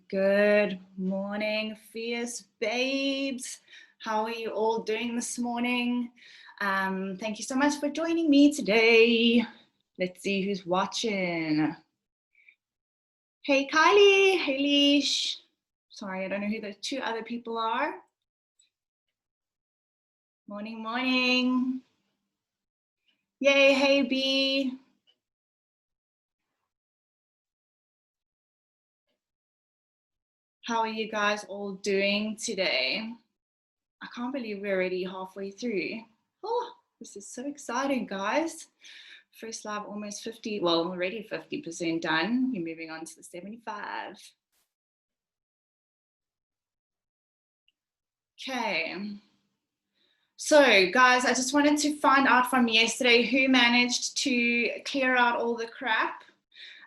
Good morning, fierce babes. How are you all doing this morning? Thank you so much for joining me today. Let's see who's watching. Hey, Kylie. Hey, Leash. Sorry, I don't know who the two other people are. Morning, morning. Yay, hey, B. How are you guys all doing today? I can't believe we're already halfway through. Oh, this is so exciting, guys. First live almost 50, well, already 50% done. We're moving on to the 75. Okay. So, guys, I just wanted to find out from yesterday who managed to clear out all the crap.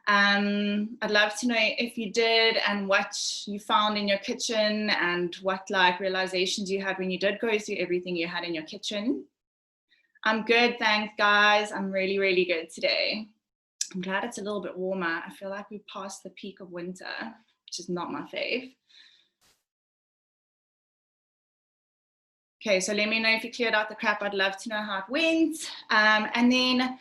I'd love to know if you did and what you found in your kitchen and what like realizations you had when you did go through everything you had in your kitchen. I'm good, thanks guys. I'm really, really good today. I'm glad it's a little bit warmer. I feel like we passed the peak of winter, which is not my fave. Okay, so let me know if you cleared out the crap. I'd love to know how it went. And then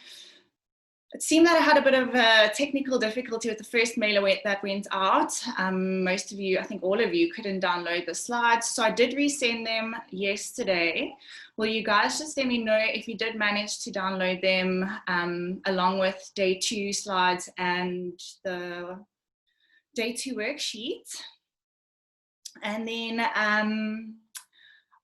it seemed that I had a bit of a technical difficulty with the first mailer that went out. Most of you, I think all of you, couldn't download the slides. So I did resend them yesterday. Will you guys just let me know if you did manage to download them along with day 2 slides and the day 2 worksheet? And then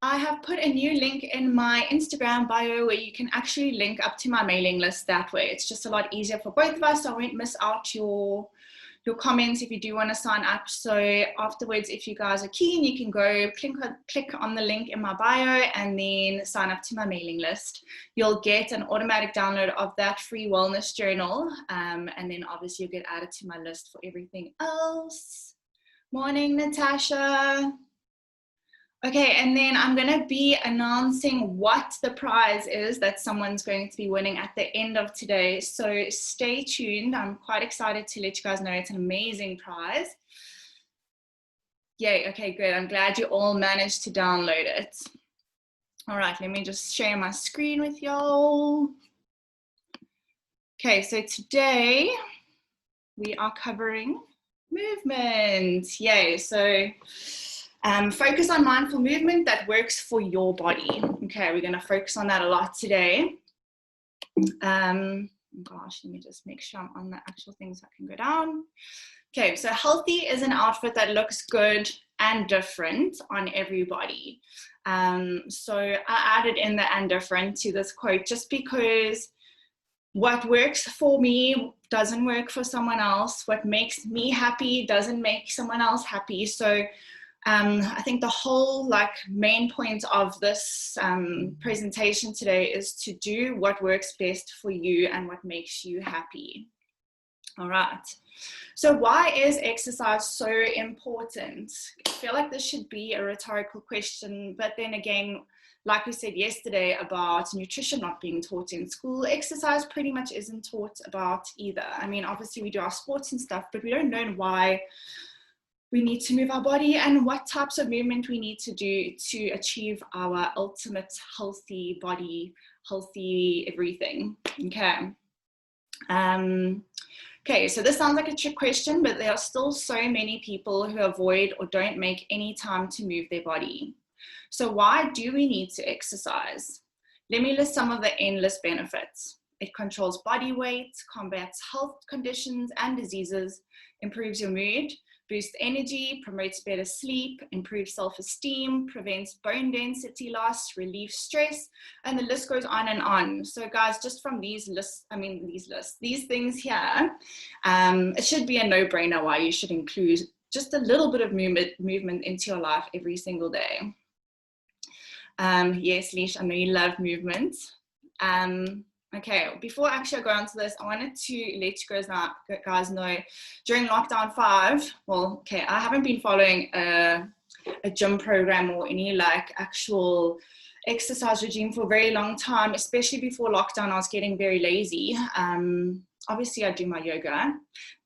I have put a new link in my Instagram bio where you can actually link up to my mailing list that way. It's just a lot easier for both of us. So I won't miss out your comments if you do want to sign up. So afterwards, if you guys are keen, you can go click on the link in my bio and then sign up to my mailing list. You'll get an automatic download of that free wellness journal. And then obviously you'll get added to my list for everything else. Morning, Natasha. Okay, and then I'm going to be announcing what the prize is that someone's going to be winning at the end of today. So stay tuned. I'm quite excited to let you guys know it's an amazing prize. Yay, okay, good. I'm glad you all managed to download it. All right, let me just share my screen with y'all. Okay, so today we are covering movement. Yay, so focus on mindful movement that works for your body. Okay, we're going to focus on that a lot today. Gosh, let me just make sure I'm on the actual thing so I can go down. Okay, so healthy is an outfit that looks good and different on everybody. So I added in the and different to this quote just because what works for me doesn't work for someone else. What makes me happy doesn't make someone else happy. So I think the whole main point of this presentation today is to do what works best for you and what makes you happy. All right. So why is exercise so important? I feel like this should be a rhetorical question, but then again, like we said yesterday about nutrition not being taught in school, exercise pretty much isn't taught about either. I mean, obviously we do our sports and stuff, but we don't know why we need to move our body and what types of movement we need to do to achieve our ultimate healthy body, healthy everything. Okay. Okay, so this sounds like a trick question, but there are still so many people who avoid or don't make any time to move their body. So why do we need to exercise? Let me list some of the endless benefits. It controls body weight, combats health conditions and diseases, improves your mood, boosts energy, promotes better sleep, improves self-esteem, prevents bone density loss, relieves stress, and the list goes on and on. So guys, just from these things here, it should be a no-brainer why you should include just a little bit of movement into your life every single day. Yes, Leash, I know you love movement. Okay, before actually I go on to this, I wanted to let you guys know during lockdown 5, well, okay, I haven't been following a gym program or any like actual exercise regime for a very long time, especially before lockdown. I was getting very lazy. Obviously I do my yoga,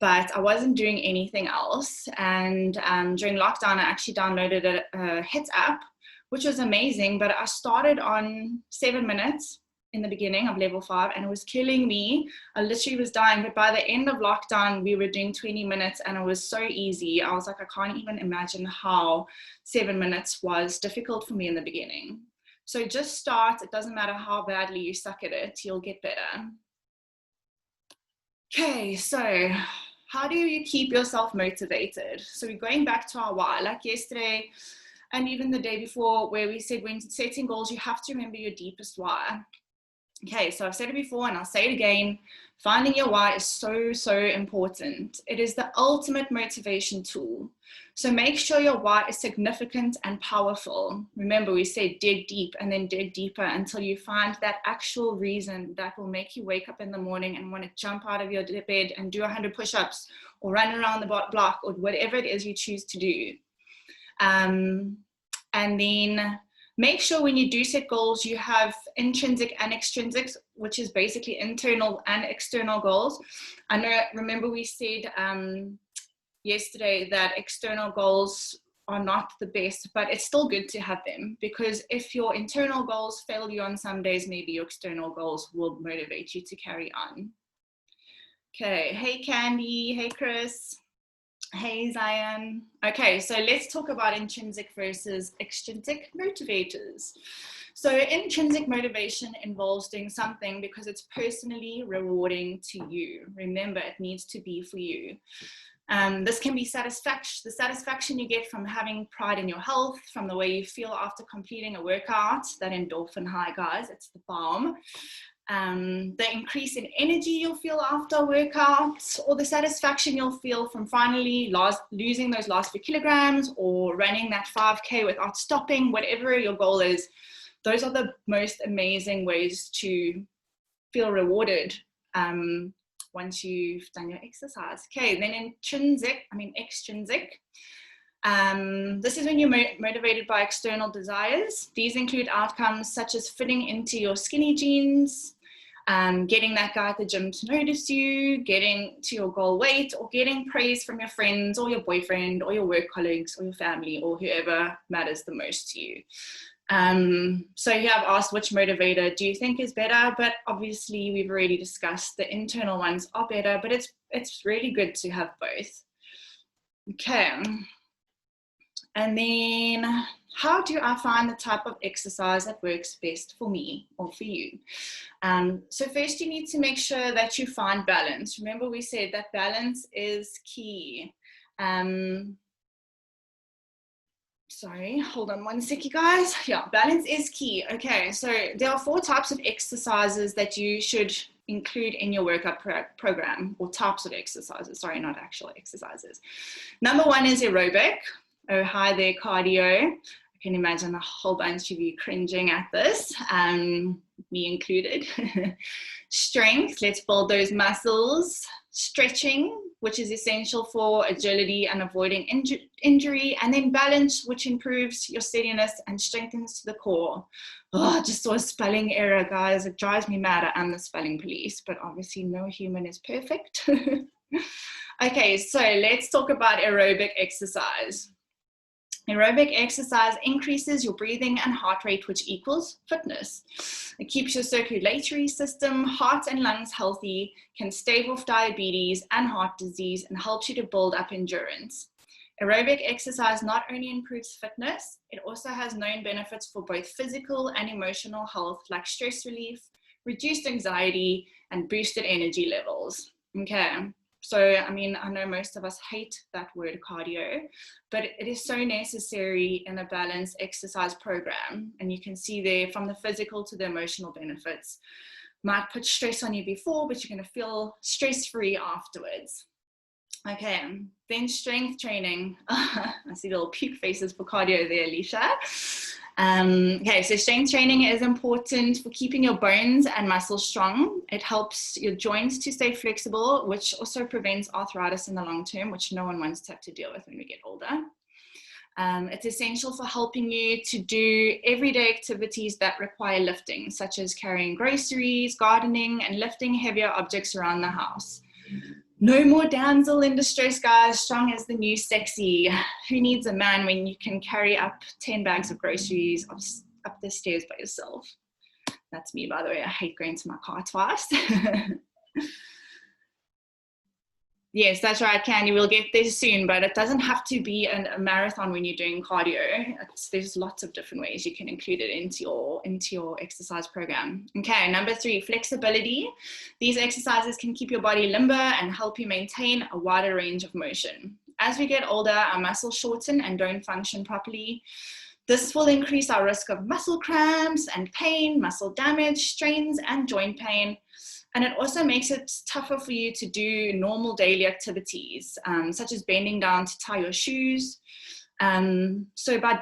but I wasn't doing anything else. And during lockdown, I actually downloaded a HIIT app, which was amazing, but I started on 7 minutes in the beginning of level 5, and it was killing me. I literally was dying, but by the end of lockdown, we were doing 20 minutes, and it was so easy. I was like, I can't even imagine how 7 minutes was difficult for me in the beginning. So just start. It doesn't matter how badly you suck at it, you'll get better. Okay, so how do you keep yourself motivated? So we're going back to our why, like yesterday, and even the day before, where we said when setting goals, you have to remember your deepest why. Okay, so I've said it before and I'll say it again. Finding your why is so important. It is the ultimate motivation tool. So make sure your why is significant and powerful. Remember, we said dig deep and then dig deeper until you find that actual reason that will make you wake up in the morning and want to jump out of your bed and do 100 push-ups or run around the block or whatever it is you choose to do. And then make sure when you do set goals, you have intrinsic and extrinsic, which is basically internal and external goals. I know, remember we said yesterday that external goals are not the best, but it's still good to have them, because if your internal goals fail you on some days, maybe your external goals will motivate you to carry on. Okay, hey Candy, hey Chris. Hey Zion. Okay, so let's talk about intrinsic versus extrinsic motivators. So intrinsic motivation involves doing something because it's personally rewarding to you. Remember, it needs to be for you. This can be the satisfaction you get from having pride in your health, from the way you feel after completing a workout, that endorphin high, guys, it's the bomb. The increase in energy you'll feel after a workout, or the satisfaction you'll feel from finally losing those last few kilograms, or running that 5K without stopping, whatever your goal is. Those are the most amazing ways to feel rewarded once you've done your exercise. Okay, then extrinsic. This is when you're motivated by external desires. These include outcomes such as fitting into your skinny jeans, getting that guy at the gym to notice you, getting to your goal weight, or getting praise from your friends or your boyfriend or your work colleagues or your family or whoever matters the most to you. So you have asked which motivator do you think is better, but obviously we've already discussed the internal ones are better, but it's really good to have both. Okay. And then how do I find the type of exercise that works best for me or for you? So first you need to make sure that you find balance. Remember we said that balance is key. Sorry, hold on one second, guys. Yeah, balance is key. Okay, so there are 4 types of exercises that you should include in your workout program, or types of exercises. Sorry, not actual exercises. Number 1 is aerobic. Oh, hi there, cardio. I can imagine a whole bunch of you cringing at this, me included. Strength, let's build those muscles. Stretching, which is essential for agility and avoiding injury. And then balance, which improves your steadiness and strengthens the core. Oh, I just saw a spelling error, guys. It drives me mad. I am the spelling police, but obviously no human is perfect. Okay, so let's talk about aerobic exercise. Aerobic exercise increases your breathing and heart rate, which equals fitness. It keeps your circulatory system, heart and lungs healthy, can stave off diabetes and heart disease, and helps you to build up endurance. Aerobic exercise not only improves fitness, it also has known benefits for both physical and emotional health, like stress relief, reduced anxiety, and boosted energy levels. Okay. So, I mean, I know most of us hate that word cardio, but it is so necessary in a balanced exercise program. And you can see there from the physical to the emotional benefits. Might put stress on you before, but you're going to feel stress-free afterwards. Okay, then strength training. I see little puke faces for cardio there, Alicia. Okay, so strength training is important for keeping your bones and muscles strong. It helps your joints to stay flexible, which also prevents arthritis in the long term, which no one wants to have to deal with when we get older. It's essential for helping you to do everyday activities that require lifting, such as carrying groceries, gardening, and lifting heavier objects around the house. No more damsel in distress, guys. Strong is the new sexy. Who needs a man when you can carry up 10 bags of groceries up the stairs by yourself? That's me, by the way. I hate going to my car twice. Yes, that's right, Candy. We'll get there soon, but it doesn't have to be a marathon when you're doing cardio. There's lots of different ways you can include it into your exercise program. Okay, number 3, flexibility. These exercises can keep your body limber and help you maintain a wider range of motion. As we get older, our muscles shorten and don't function properly. This will increase our risk of muscle cramps and pain, muscle damage, strains, and joint pain. And it also makes it tougher for you to do normal daily activities, such as bending down to tie your shoes. So by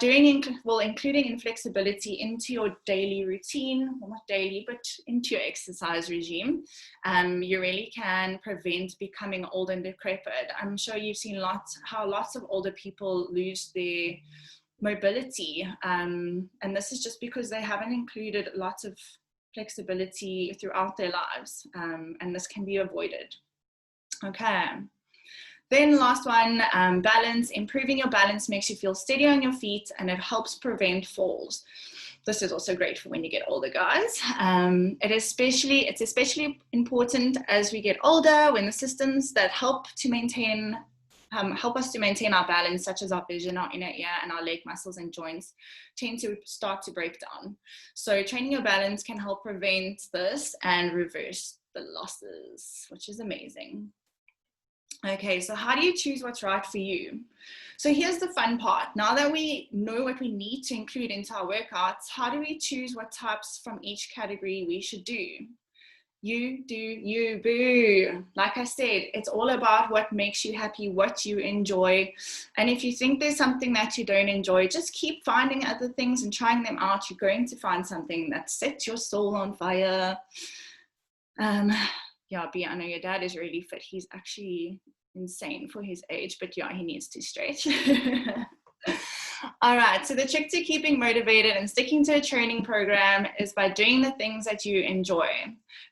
including inflexibility into your daily routine, well, not daily, but into your exercise regime, you really can prevent becoming old and decrepit. I'm sure you've seen how lots of older people lose their mobility. And this is just because they haven't included lots of flexibility throughout their lives, and this can be avoided. Okay, then last one, balance. Improving your balance makes you feel steady on your feet, and it helps prevent falls. This is also great for when you get older, guys. It's especially important as we get older, when the systems that help us to maintain our balance, such as our vision, our inner ear, and our leg muscles and joints, tend to start to break down. So training your balance can help prevent this and reverse the losses, which is amazing. Okay, so how do you choose what's right for you? So here's the fun part. Now that we know what we need to include into our workouts, how do we choose what types from each category we should do? You do you, boo. Like I said, it's all about what makes you happy, what you enjoy. And if you think there's something that you don't enjoy, just keep finding other things and trying them out. You're going to find something that sets your soul on fire. Yeah, B, I know your dad is really fit. He's actually insane for his age, but yeah, he needs to stretch. All right, so the trick to keeping motivated and sticking to a training program is by doing the things that you enjoy.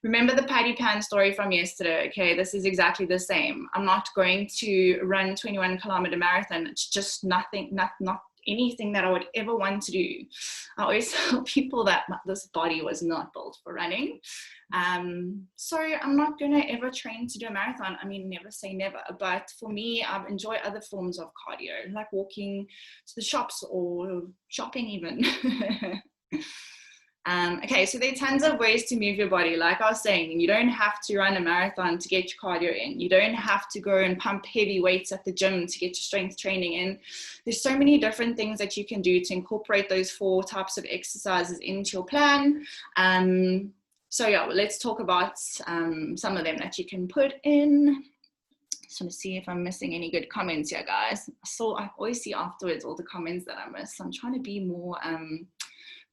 Remember the patty pan story from yesterday, okay? This is exactly the same. I'm not going to run 21-kilometer marathon. It's just not anything that I would ever want to do. I always tell people that this body was not built for running. So I'm not going to ever train to do a marathon. I mean, never say never, but for me, I enjoy other forms of cardio, like walking to the shops or shopping even. Okay, so there are tons of ways to move your body. Like I was saying, you don't have to run a marathon to get your cardio in. You don't have to go and pump heavy weights at the gym to get your strength training in. There's so many different things that you can do to incorporate those 4 types of exercises into your plan. So yeah, well, let's talk about some of them that you can put in. Just want to see if I'm missing any good comments here, guys. I always see afterwards all the comments that I miss. So I'm trying to be more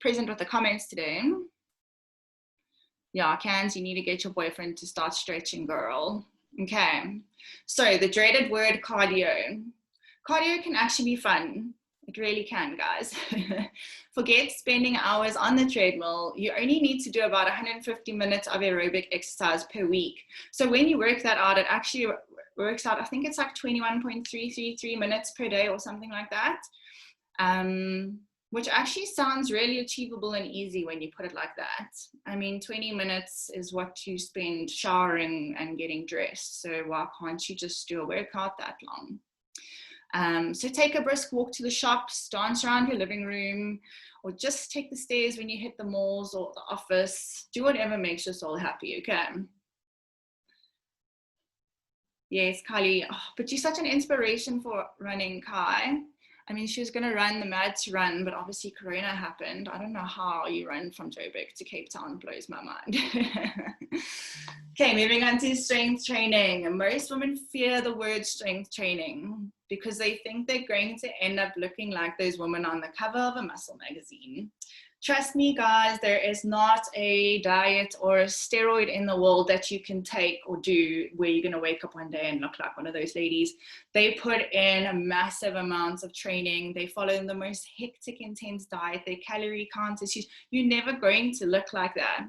present with the comments today. Yeah, Cans, you need to get your boyfriend to start stretching, girl. Okay, so the dreaded word cardio. Cardio can actually be fun. It really can, guys. Forget spending hours on the treadmill. You only need to do about 150 minutes of aerobic exercise per week. So when you work that out, it actually works out, I think it's like 21.333 minutes per day or something like that. Which actually sounds really achievable and easy when you put it like that. I mean, 20 minutes is what you spend showering and getting dressed. So why can't you just do a workout that long? So take a brisk walk to the shops, dance around your living room, or just take the stairs when you hit the malls or the office. Do whatever makes your soul happy, okay? Yes, Kylie, but you're such an inspiration for running, Kai. I mean, she was going to run the Mads Run, but obviously Corona happened. I don't know how you run from Joburg to Cape Town, blows my mind. Okay, moving on to strength training. Most women fear the word strength training. because they think they're going to end up looking like those women on the cover of a muscle magazine. Trust me, guys, there is not a diet or a steroid in the world that you can take or do where you're going to wake up one day and look like one of those ladies. They put in massive amounts of training. They follow the most hectic, intense diet. Their calorie count is huge. You're never going to look like that,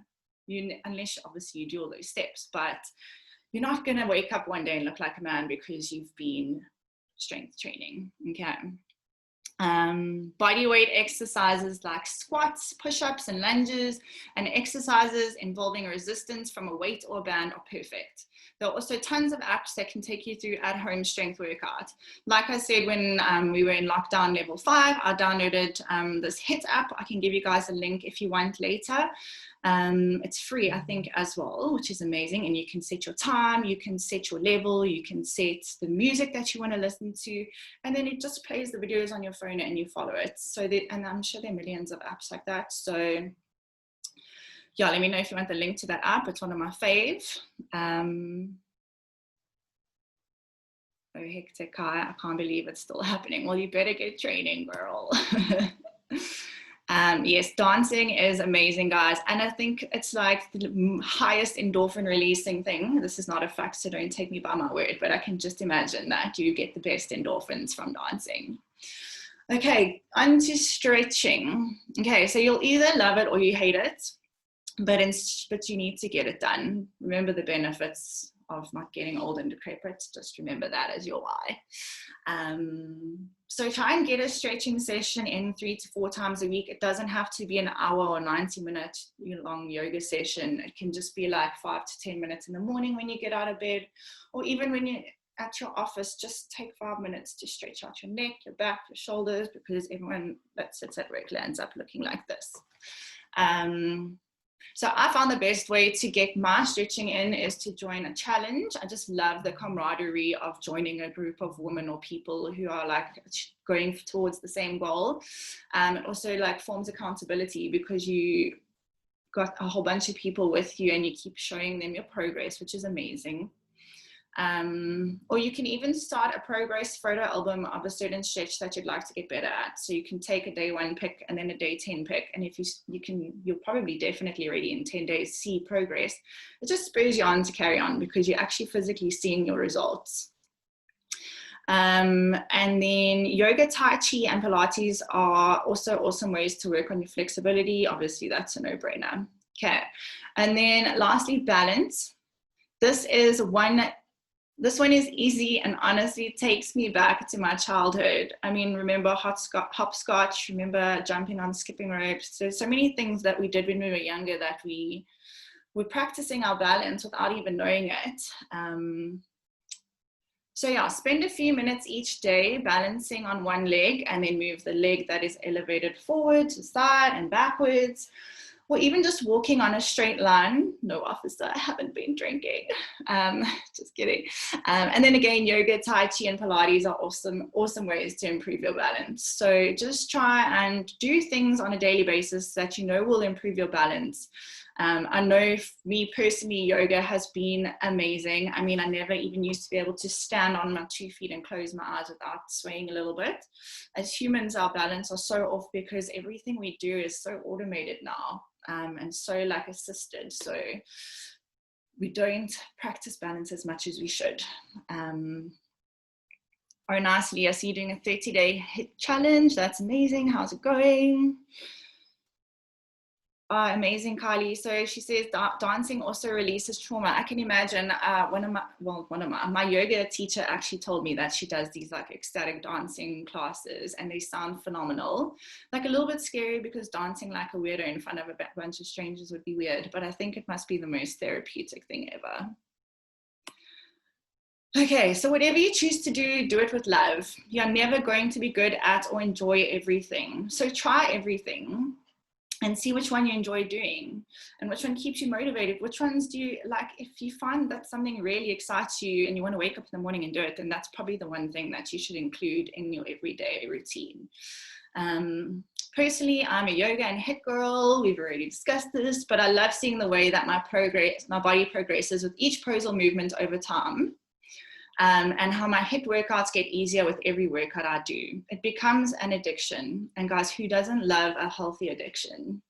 unless obviously you do all those steps. But you're not going to wake up one day and look like a man because you've been strength training. Okay. Body weight exercises like squats, push-ups, and lunges, and exercises involving resistance from a weight or band are perfect. There are also tons of apps that can take you through at-home strength workout. Like I said, when we were in lockdown level 5, I downloaded this HIIT app. I can give you guys a link if you want later. It's free, I think, as well, which is amazing. And you can set your time, you can set your level, you can set the music that you want to listen to, and then it just plays the videos on your phone and you follow it. So and I'm sure there are millions of apps like that. So yeah, let me know if you want the link to that app. It's one of my fave. Oh, hectic, I can't believe it's still happening. Well, you better get training, girl. Yes, dancing is amazing, guys. And I think it's like the highest endorphin releasing thing. This is not a fact, so don't take me by my word, but I can just imagine that you get the best endorphins from dancing. Okay, on to stretching. Okay, so you'll either love it or you hate it, but you need to get it done. Remember the benefits of not getting old and decrepit. Just remember that as your why. So try and get a stretching session in 3 to 4 times a week. It doesn't have to be an hour or 90-minute long yoga session. It can just be like 5 to 10 minutes in the morning when you get out of bed, or even when you're at your office. Just take 5 minutes to stretch out your neck, your back, your shoulders, because everyone that sits at work ends up looking like this. So I found the best way to get my stretching in is to join a challenge. I just love the camaraderie of joining a group of women or people who are like going towards the same goal. It also like forms accountability because you got a whole bunch of people with you and you keep showing them your progress, which is amazing. Or you can even start a progress photo album of a certain stretch that you'd like to get better at. So you can take a day 1 pick and then a day 10 pick. And if you'll probably definitely already in 10 days see progress. It just spurs you on to carry on because you're actually physically seeing your results. And then yoga, Tai Chi, and Pilates are also awesome ways to work on your flexibility. Obviously, that's a no-brainer. Okay. And then lastly, balance. This one is easy and honestly takes me back to my childhood. I mean, remember hopscotch, remember jumping on skipping ropes. There's so many things that we did when we were younger that we were practicing our balance without even knowing it. So yeah, spend a few minutes each day balancing on one leg and then move the leg that is elevated forward to side and backwards. Or even just walking on a straight line. No, officer, I haven't been drinking. Just kidding. And then again, yoga, Tai Chi, and Pilates are awesome ways to improve your balance. So just try and do things on a daily basis that you know will improve your balance. I know me personally, yoga has been amazing. I mean, I never even used to be able to stand on my 2 feet and close my eyes without swaying a little bit. As humans, our balance are so off because everything we do is so automated now. And so like assisted, so we don't practice balance as much as we should. Oh, nicely, I see you doing a 30-day HIIT challenge. That's amazing. How's it going? Amazing, Kylie. So she says dancing also releases trauma. I can imagine. My yoga teacher actually told me that she does these like ecstatic dancing classes and they sound phenomenal. Like a little bit scary because dancing like a weirdo in front of a bunch of strangers would be weird, but I think it must be the most therapeutic thing ever. Okay, so whatever you choose to do, do it with love. You're never going to be good at or enjoy everything. So try everything and see which one you enjoy doing and which one keeps you motivated. Which ones do you like? If you find that something really excites you and you want to wake up in the morning and do it, then that's probably the one thing that you should include in your everyday routine. Personally, I'm a yoga and HIIT girl. We've already discussed this, but I love seeing the way that my body progresses with each pose or movement over time. and how my HIIT workouts get easier with every workout I do. It becomes an addiction. And guys, who doesn't love a healthy addiction?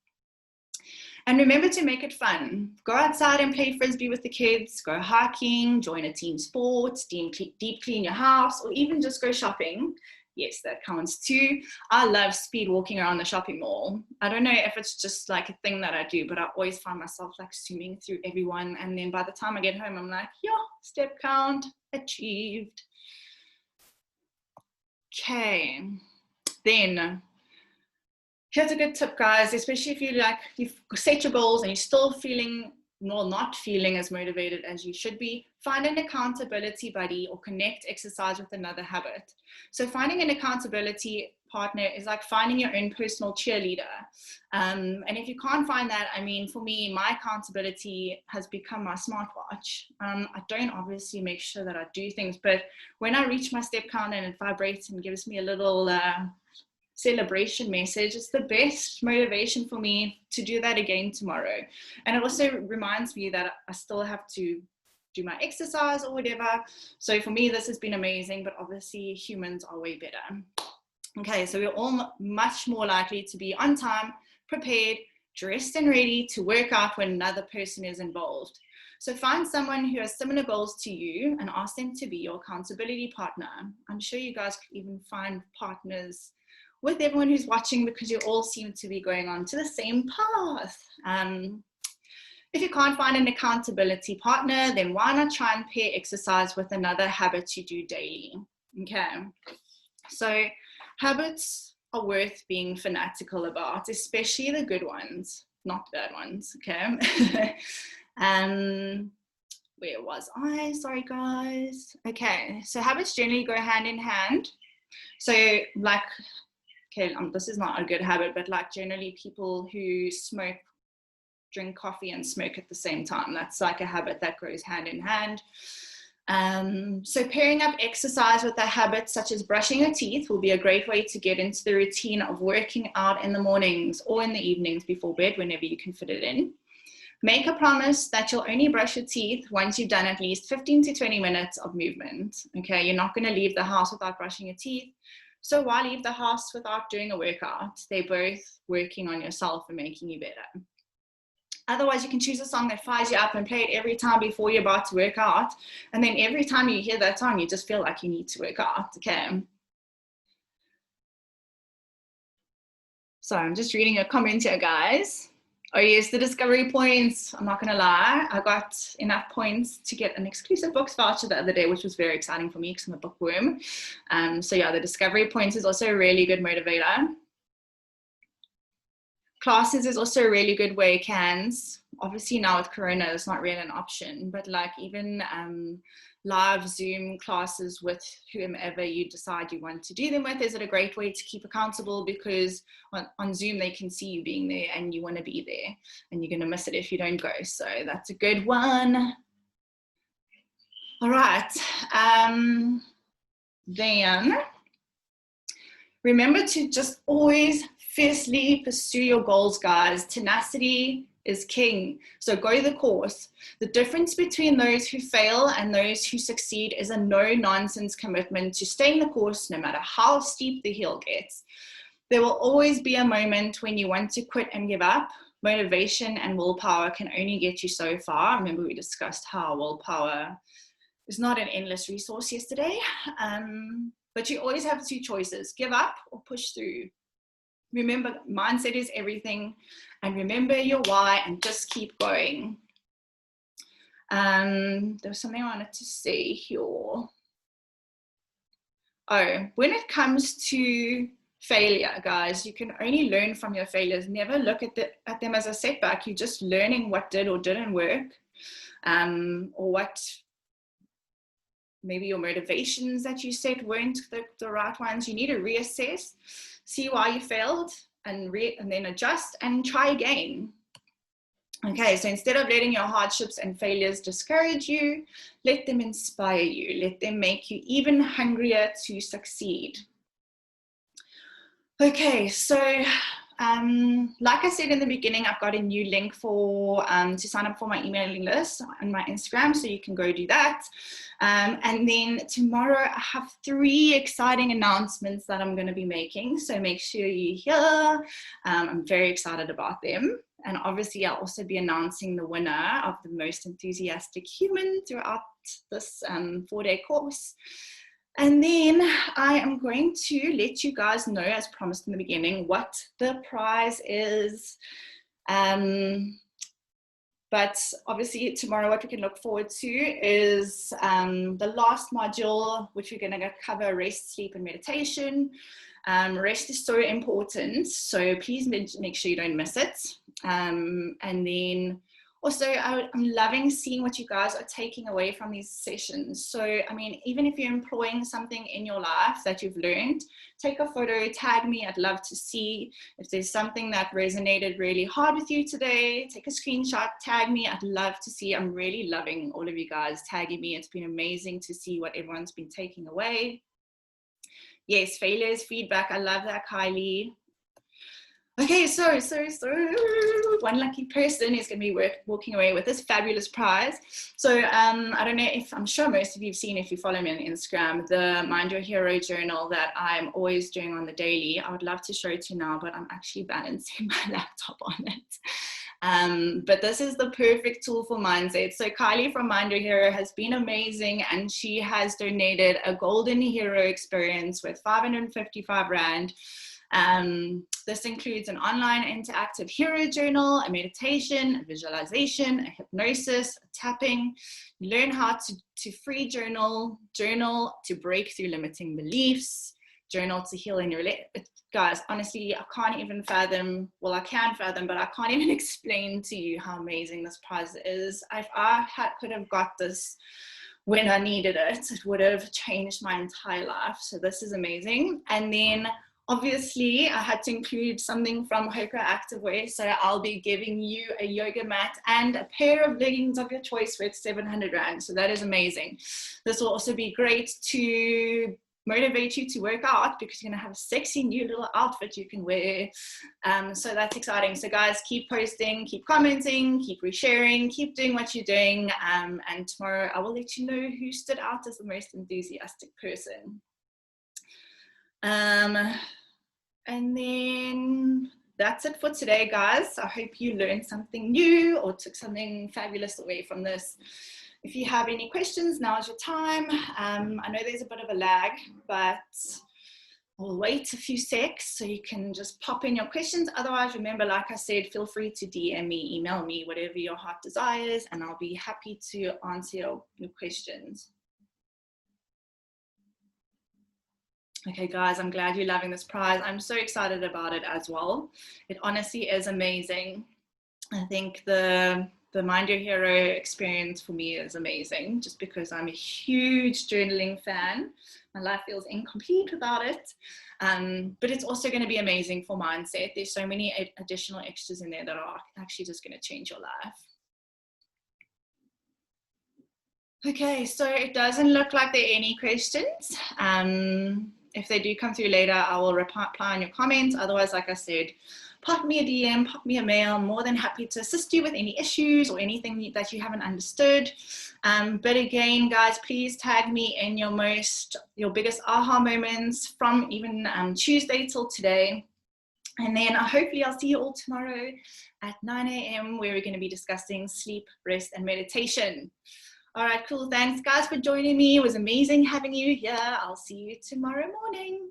And remember to make it fun. Go outside and play frisbee with the kids, go hiking, join a team sport, deep clean your house, or even just go shopping. Yes, that counts too. I love speed walking around the shopping mall. I don't know if it's just like a thing that I do, but I always find myself like zooming through everyone. And then by the time I get home, I'm like, yeah, step count achieved. Okay, then here's a good tip, guys, especially if you've set your goals and you're still feeling, well, not feeling as motivated as you should be. Find an accountability buddy or connect exercise with another habit. So finding an accountability partner is like finding your own personal cheerleader. And if you can't find that, I mean, for me, my accountability has become my smartwatch. I don't obviously make sure that I do things, but when I reach my step count and it vibrates and gives me a little celebration message, it's the best motivation for me to do that again tomorrow. And it also reminds me that I still have to do my exercise or whatever. So for me, this has been amazing, but obviously humans are way better. Okay, so we're all much more likely to be on time, prepared, dressed and ready to work out when another person is involved. So find someone who has similar goals to you and ask them to be your accountability partner. I'm sure you guys could even find partners with everyone who's watching, because you all seem to be going on to the same path. If you can't find an accountability partner, then why not try and pair exercise with another habit you do daily? Okay, so habits are worth being fanatical about, especially the good ones, not the bad ones, okay? Where was I? Sorry, guys. Okay, so habits generally go hand in hand. So like, okay, this is not a good habit, but like generally people who smoke, drink coffee and smoke at the same time, that's like a habit that goes hand in hand. So pairing up exercise with a habit such as brushing your teeth will be a great way to get into the routine of working out in the mornings or in the evenings before bed, whenever you can fit it in. Make a promise that you'll only brush your teeth once you've done at least 15 to 20 minutes of movement. Okay, you're not going to leave the house without brushing your teeth. So why leave the house without doing a workout? They're both working on yourself and making you better. Otherwise, you can choose a song that fires you up and play it every time before you're about to work out. And then every time you hear that song, you just feel like you need to work out, okay? So I'm just reading a comment here, guys. Oh yes, the discovery points. I'm not gonna lie, I got enough points to get an exclusive books voucher the other day, which was very exciting for me because I'm a bookworm. So yeah, the discovery points is also a really good motivator. Classes is also a really good way, cans. Obviously now with Corona, it's not really an option, but like even live Zoom classes with whomever you decide you want to do them with is it a great way to keep accountable, because on Zoom they can see you being there and you want to be there and you're going to miss it if you don't go. So that's a good one. All right. Then remember to just always fiercely pursue your goals, guys. Tenacity is king. So go the course. The difference between those who fail and those who succeed is a no-nonsense commitment to staying the course no matter how steep the hill gets. There will always be a moment when you want to quit and give up. Motivation and willpower can only get you so far. Remember we discussed how willpower is not an endless resource yesterday. But you always have two choices, give up or push through. Remember, mindset is everything, and remember your why and just keep going. There was something I wanted to say here. Oh, when it comes to failure, guys, you can only learn from your failures. Never look at them as a setback. You're just learning what did or didn't work, or what maybe your motivations that you set weren't the right ones. You need to reassess, see why you failed, and then adjust and try again. Okay, so instead of letting your hardships and failures discourage you, let them inspire you. Let them make you even hungrier to succeed. Okay, so Like I said in the beginning, I've got a new link for to sign up for my emailing list on my Instagram, so you can go do that. And then tomorrow I have 3 exciting announcements that I'm going to be making, so make sure you're here. I'm very excited about them. And obviously I'll also be announcing the winner of the most enthusiastic human throughout this 4-day course. And then I am going to let you guys know, as promised in the beginning, what the prize is. But obviously tomorrow what we can look forward to is the last module, which we're going to cover: rest, sleep, and meditation. Rest is so important, so please make sure you don't miss it. And then also, I'm loving seeing what you guys are taking away from these sessions. So, I mean, even if you're employing something in your life that you've learned, take a photo, tag me. I'd love to see if there's something that resonated really hard with you today. Take a screenshot, tag me. I'd love to see. I'm really loving all of you guys tagging me. It's been amazing to see what everyone's been taking away. Yes, failure is feedback. I love that, Kylie. Okay, so one lucky person is going to be walking away with this fabulous prize. So I don't know if, I'm sure most of you have seen, if you follow me on Instagram, the Mind Your Hero journal that I'm always doing on the daily. I would love to show it to you now, but I'm actually balancing my laptop on it. But this is the perfect tool for mindset. So Kylie from Mind Your Hero has been amazing, and she has donated a golden hero experience with 555 Rand. This includes an online interactive hero journal, a meditation, a visualization, a hypnosis, a tapping. You learn how to free journal to break through limiting beliefs, journal to heal in your life. Guys, honestly, I can't even fathom, well, I can fathom, but I can't even explain to you how amazing this prize is. If I could have got this when I needed it, it would have changed my entire life. So this is amazing. And then obviously, I had to include something from Hoka Activewear, so I'll be giving you a yoga mat and a pair of leggings of your choice worth 700 Rand, so that is amazing. This will also be great to motivate you to work out, because you're going to have a sexy new little outfit you can wear. So that's exciting. So guys, keep posting, keep commenting, keep resharing, keep doing what you're doing, and tomorrow I will let you know who stood out as the most enthusiastic person. And then that's it for today, guys. I hope you learned something new or took something fabulous away from this. If you have any questions, now is your time. I know there's a bit of a lag, but I'll wait a few secs so you can just pop in your questions. Otherwise, remember, like I said, feel free to DM me, email me, whatever your heart desires, and I'll be happy to answer your questions. Okay, guys, I'm glad you're loving this prize. I'm so excited about it as well. It honestly is amazing. I think the Mind Your Hero experience for me is amazing, just because I'm a huge journaling fan. My life feels incomplete without it. But it's also going to be amazing for mindset. There's so many additional extras in there that are actually just going to change your life. Okay, so it doesn't look like there are any questions. If they do come through later, I will reply on your comments. Otherwise, like I said, pop me a DM, pop me a mail. I'm more than happy to assist you with any issues or anything that you haven't understood. But again, guys, please tag me in your biggest aha moments from even Tuesday till today. And then hopefully I'll see you all tomorrow at 9 a.m. where we're going to be discussing sleep, rest, and meditation. All right, cool. Thanks, guys, for joining me. It was amazing having you here. I'll see you tomorrow morning.